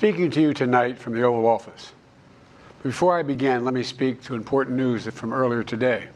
Speaking to you tonight from the Oval Office. Before I begin, let me speak to important news from earlier today.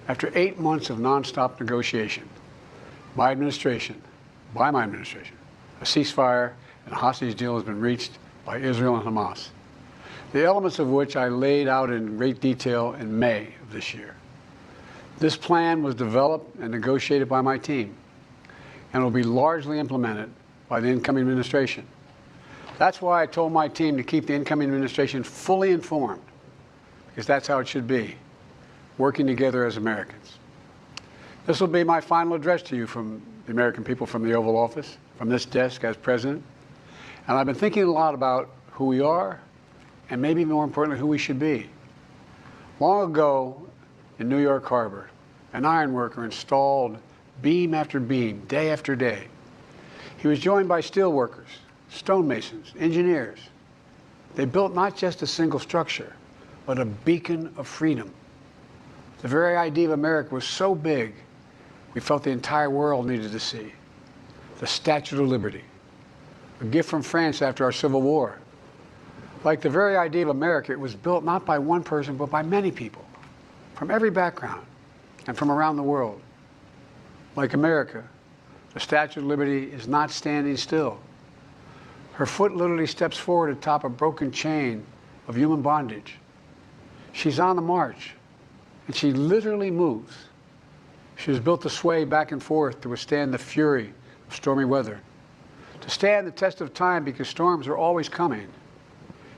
After 8 months of nonstop negotiation, by my administration, a ceasefire and a hostage deal has been reached by Israel and Hamas, the elements of which I laid out in great detail in May of this year. This plan was developed and negotiated by my team and will be largely implemented by the incoming administration. That's why I told my team to keep the incoming administration fully informed, because that's how it should be, working together as Americans. This will be my final address to you from the American people from the Oval Office, from this desk as president. And I've been thinking a lot about who we are and maybe more importantly, who we should be. Long ago in New York Harbor, an iron worker installed beam after beam, day after day. He was joined by steel workers, stonemasons, engineers. They built not just a single structure, but a beacon of freedom. The very idea of America was so big, we felt the entire world needed to see. The Statue of Liberty, a gift from France after our Civil War. Like the very idea of America, it was built not by one person, but by many people, from every background and from around the world. Like America, the Statue of Liberty is not standing still. Her foot literally steps forward atop a broken chain of human bondage. She's on the march, and she literally moves. She was built to sway back and forth to withstand the fury of stormy weather, to stand the test of time because storms are always coming.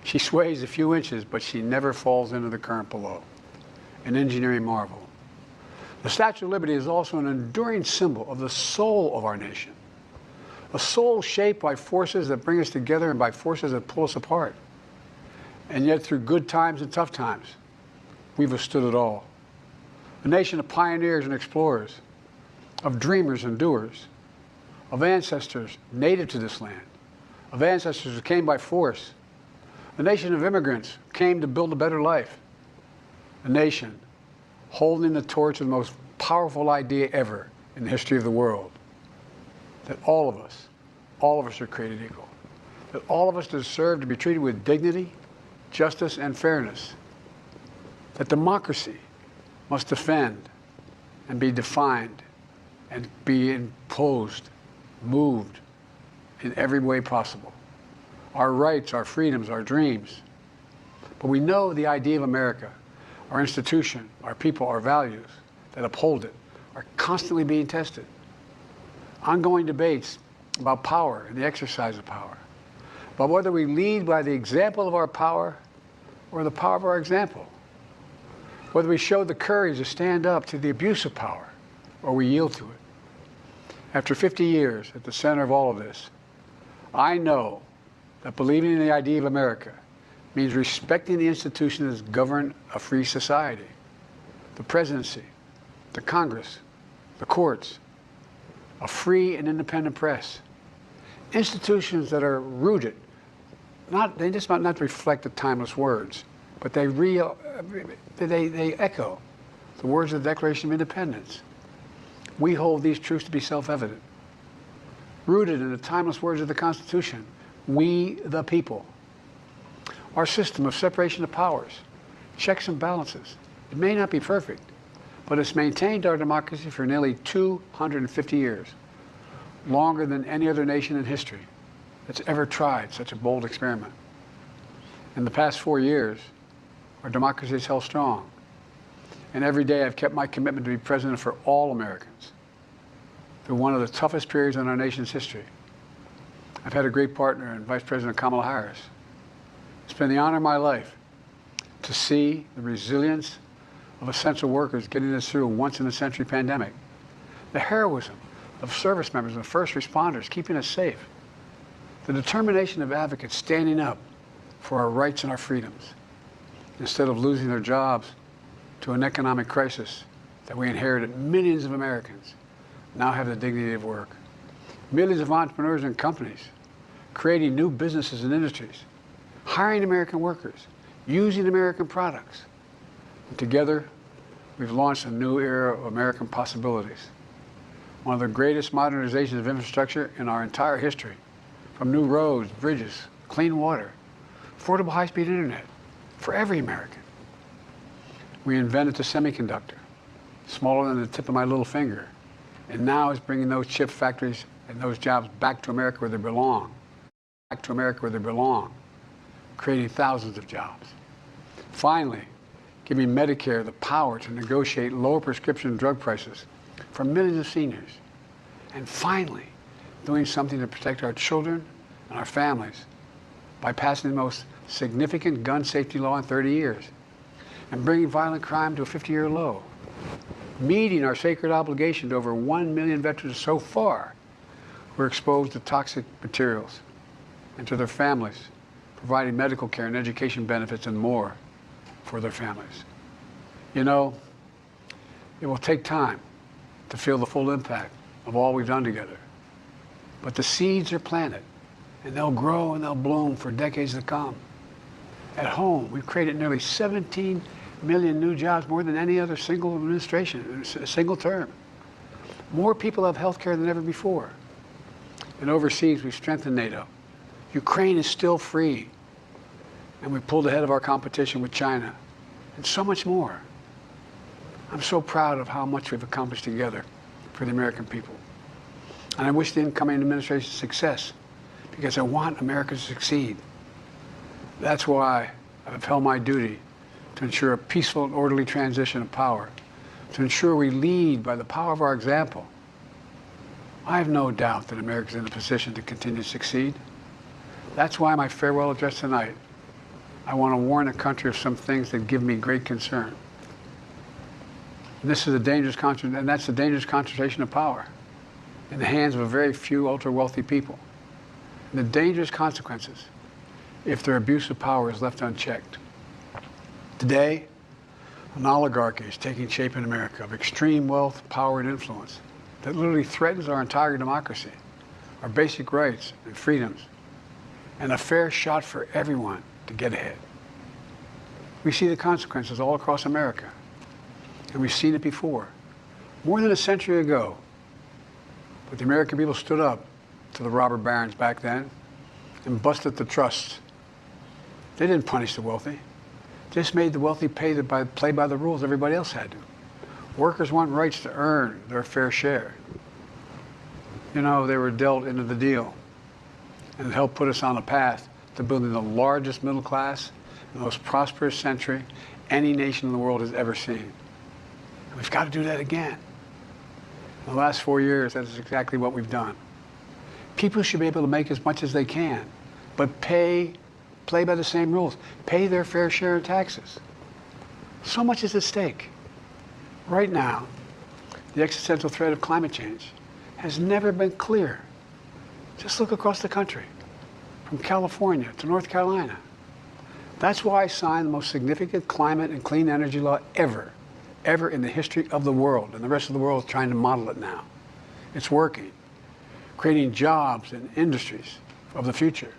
She sways a few inches, but she never falls into the current below. An engineering marvel. The Statue of Liberty is also an enduring symbol of the soul of our nation. A soul shaped by forces that bring us together and by forces that pull us apart. And yet through good times and tough times, we've withstood it all. A nation of pioneers and explorers, of dreamers and doers, of ancestors native to this land, of ancestors who came by force, a nation of immigrants who came to build a better life, a nation holding the torch of the most powerful idea ever in the history of the world, that all of us are created equal, that all of us deserve to be treated with dignity, justice, and fairness, that democracy must defend and be defined and be imposed, moved in every way possible. Our rights, our freedoms, our dreams. But we know the idea of America, our institution, our people, our values that uphold it are constantly being tested. Ongoing debates about power and the exercise of power, about whether we lead by the example of our power or the power of our example, whether we show the courage to stand up to the abuse of power or we yield to it. After 50 years at the center of all of this, I know that believing in the idea of America means respecting the institutions that govern a free society, the presidency, the Congress, the courts, a free and independent press, institutions that are rooted, they just might not reflect the timeless words, but they echo the words of the Declaration of Independence. We hold these truths to be self-evident. Rooted in the timeless words of the Constitution, we the people. Our system of separation of powers, checks and balances, it may not be perfect, but it's maintained our democracy for nearly 250 years, longer than any other nation in history that's ever tried such a bold experiment. In the past 4 years, our democracy has held strong. And every day I've kept my commitment to be president for all Americans through one of the toughest periods in our nation's history. I've had a great partner in Vice President Kamala Harris. It's been the honor of my life to see the resilience of essential workers getting us through a once-in-a-century pandemic, the heroism of service members and first responders keeping us safe, the determination of advocates standing up for our rights and our freedoms instead of losing their jobs to an economic crisis that we inherited. Millions of Americans now have the dignity of work. Millions of entrepreneurs and companies creating new businesses and industries, hiring American workers, using American products. And together, we've launched a new era of American possibilities. One of the greatest modernizations of infrastructure in our entire history, from new roads, bridges, clean water, affordable high-speed internet for every American. We invented the semiconductor, smaller than the tip of my little finger, and now is bringing those chip factories and those jobs back to America where they belong, back to America where they belong, creating thousands of jobs. Finally, giving Medicare the power to negotiate lower prescription drug prices for millions of seniors. And finally, doing something to protect our children and our families by passing the most significant gun safety law in 30 years and bringing violent crime to a 50-year low, meeting our sacred obligation to over 1 million veterans so far who are exposed to toxic materials, and to their families, providing medical care and education benefits and more for their families. You know, it will take time to feel the full impact of all we've done together. But the seeds are planted, and they'll grow and they'll bloom for decades to come. At home, we've created nearly 17 million new jobs, more than any other single administration, a single term. More people have health care than ever before. And overseas, we've strengthened NATO. Ukraine is still free, and we pulled ahead of our competition with China, and so much more. I'm so proud of how much we've accomplished together for the American people. And I wish the incoming administration success, because I want America to succeed. That's why I've upheld my duty to ensure a peaceful and orderly transition of power, to ensure we lead by the power of our example. I have no doubt that America is in a position to continue to succeed. That's why my farewell address tonight, I want to warn the country of some things that give me great concern. And this is a dangerous and that's the dangerous concentration of power in the hands of a very few ultra-wealthy people. And the dangerous consequences if their abuse of power is left unchecked. Today, an oligarchy is taking shape in America of extreme wealth, power, and influence that literally threatens our entire democracy, our basic rights and freedoms, and a fair shot for everyone to get ahead. We see the consequences all across America, and we've seen it before, more than a century ago. But the American people stood up to the robber barons back then and busted the trusts. They didn't punish the wealthy. Just made the wealthy play by the rules everybody else had to. Workers want rights to earn their fair share. You know, they were dealt into the deal, and it helped put us on a path to building the largest middle class, the most prosperous century any nation in the world has ever seen. And we've got to do that again. In the last 4 years, that is exactly what we've done. People should be able to make as much as they can, but play by the same rules, pay their fair share of taxes. So much is at stake. Right now, the existential threat of climate change has never been clearer. Just look across the country, from California to North Carolina. That's why I signed the most significant climate and clean energy law ever in the history of the world, and the rest of the world is trying to model it now. It's working, creating jobs and industries of the future.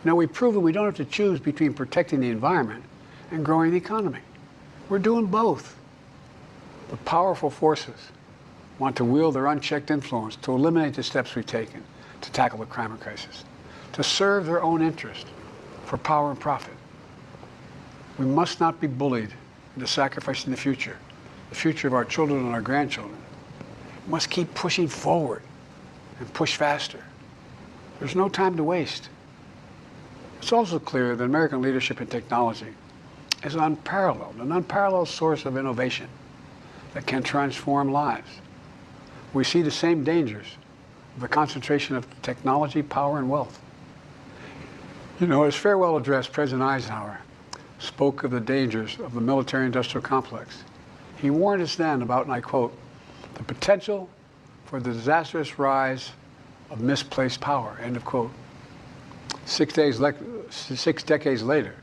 Now, we've proven we don't have to choose between protecting the environment and growing the economy. We're doing both. But powerful forces want to wield their unchecked influence to eliminate the steps we've taken to tackle the climate crisis, to serve their own interest for power and profit. We must not be bullied into sacrificing the future of our children and our grandchildren. We must keep pushing forward and push faster. There's no time to waste. It's also clear that American leadership in technology is an unparalleled source of innovation that can transform lives. We see the same dangers of the concentration of technology, power, and wealth. You know, his farewell address, President Eisenhower spoke of the dangers of the military-industrial complex. He warned us then about, and I quote, the potential for the disastrous rise of misplaced power, end of quote. 6 decades later,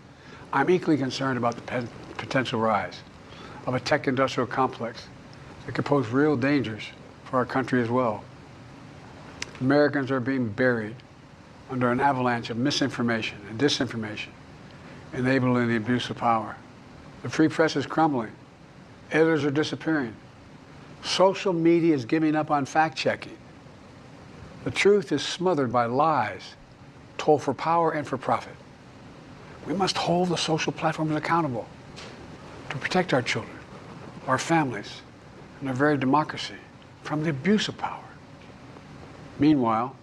I'm equally concerned about the potential rise of a tech-industrial complex that could pose real dangers for our country as well. Americans are being buried under an avalanche of misinformation and disinformation, enabling the abuse of power. The free press is crumbling. Editors are disappearing. Social media is giving up on fact-checking. The truth is smothered by lies hold for power and for profit. We must hold the social platforms accountable to protect our children, our families, and our very democracy from the abuse of power. Meanwhile,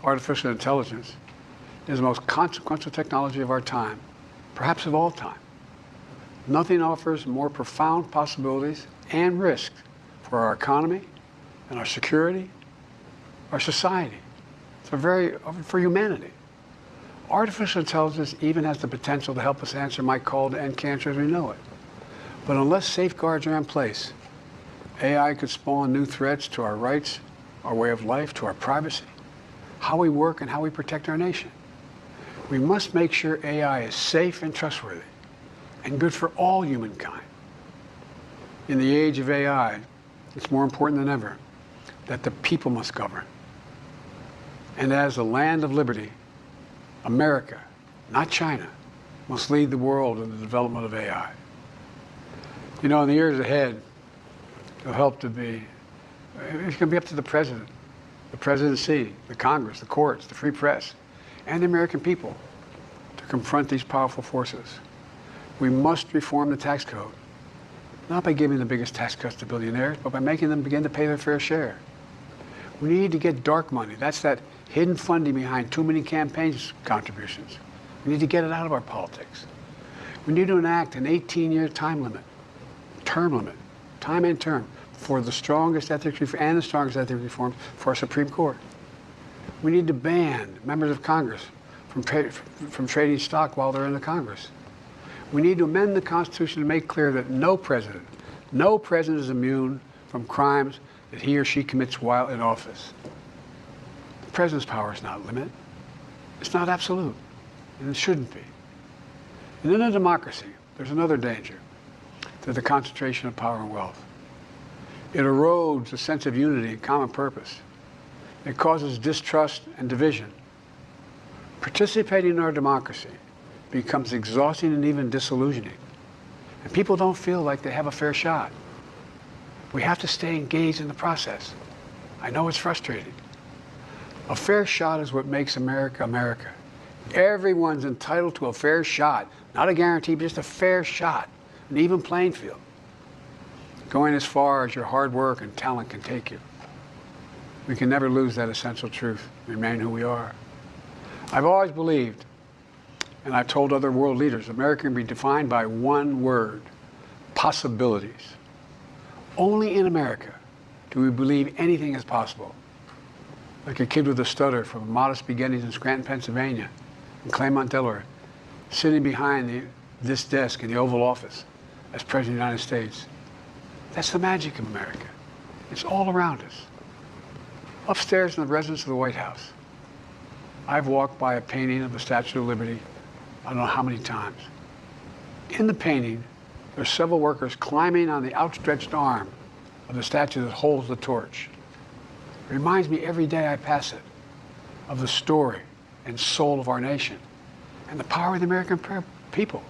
artificial intelligence is the most consequential technology of our time, perhaps of all time. Nothing offers more profound possibilities and risks for our economy and our security, our society, for humanity. Artificial intelligence even has the potential to help us answer my call to end cancer as we know it. But unless safeguards are in place, AI could spawn new threats to our rights, our way of life, to our privacy, how we work, and how we protect our nation. We must make sure AI is safe and trustworthy and good for all humankind. In the age of AI, it's more important than ever that the people must govern. And as the land of liberty, America, not China, must lead the world in the development of AI. You know, in the years ahead, it'll help to be, it's going to be up to the presidency, the Congress, the courts, the free press, and the American people to confront these powerful forces. We must reform the tax code, not by giving the biggest tax cuts to billionaires, but by making them begin to pay their fair share. We need to get dark money. That's that hidden funding behind too many campaigns contributions. We need to get it out of our politics. We need to enact an 18-year time and term, for the strongest ethics reforms for our Supreme Court. We need to ban members of Congress from trading stock while they're in the Congress. We need to amend the Constitution to make clear that no president is immune from crimes that he or she commits while in office. The president's power is not limited. It's not absolute, and it shouldn't be. And in a democracy, there's another danger to the concentration of power and wealth. It erodes a sense of unity and common purpose. It causes distrust and division. Participating in our democracy becomes exhausting and even disillusioning. And people don't feel like they have a fair shot. We have to stay engaged in the process. I know it's frustrating. A fair shot is what makes America, America. Everyone's entitled to a fair shot. Not a guarantee, but just a fair shot. An even playing field. Going as far as your hard work and talent can take you. We can never lose that essential truth, remain who we are. I've always believed, and I've told other world leaders, America can be defined by one word: possibilities. Only in America do we believe anything is possible. Like a kid with a stutter from modest beginnings in Scranton, Pennsylvania, and Claremont, Delaware, sitting behind this desk in the Oval Office as President of the United States. That's the magic of America. It's all around us. Upstairs in the residence of the White House, I've walked by a painting of the Statue of Liberty I don't know how many times. In the painting, there's several workers climbing on the outstretched arm of the statue that holds the torch. It reminds me every day I pass it of the story and soul of our nation and the power of the American people.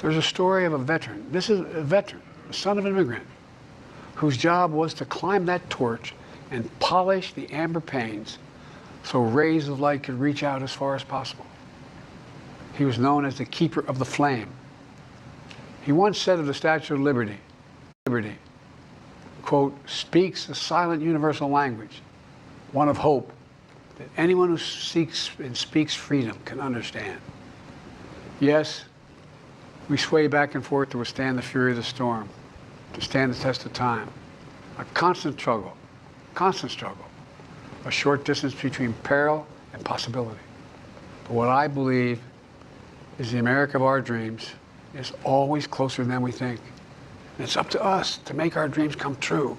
There's a story of a veteran. This is a veteran, the son of an immigrant, whose job was to climb that torch and polish the amber panes so rays of light could reach out as far as possible. He was known as the keeper of the flame. He once said of the Statue of Liberty, quote, speaks a silent universal language, one of hope, that anyone who seeks and speaks freedom can understand. Yes, we sway back and forth to withstand the fury of the storm, to stand the test of time. A constant struggle, a short distance between peril and possibility. But what I believe is the America of our dreams is always closer than we think. And it's up to us to make our dreams come true.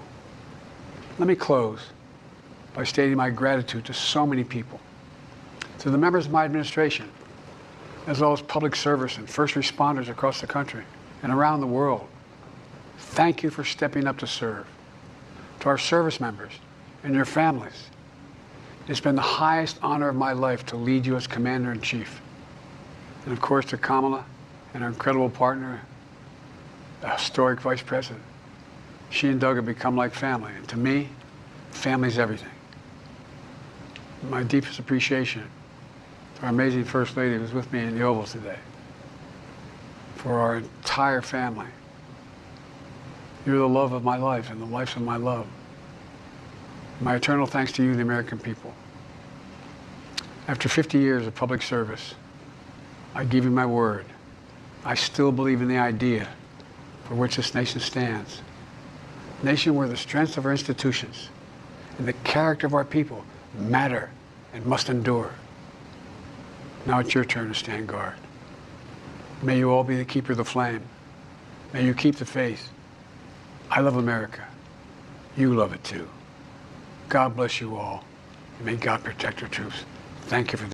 Let me close by stating my gratitude to so many people, to the members of my administration, as well as public service and first responders across the country and around the world. Thank you for stepping up to serve. To our service members and your families, it's been the highest honor of my life to lead you as Commander-in-Chief. And of course to Kamala and her incredible partner, the historic Vice President. She and Doug have become like family, and to me, family's everything. My deepest appreciation our amazing First Lady who's with me in the Oval today, for our entire family. You're the love of my life and the life of my love. My eternal thanks to you, the American people. After 50 years of public service, I give you my word. I still believe in the idea for which this nation stands. A nation where the strength of our institutions and the character of our people matter and must endure. Now it's your turn to stand guard. May you all be the keeper of the flame. May you keep the faith. I love America. You love it too. God bless you all. And may God protect our troops. Thank you for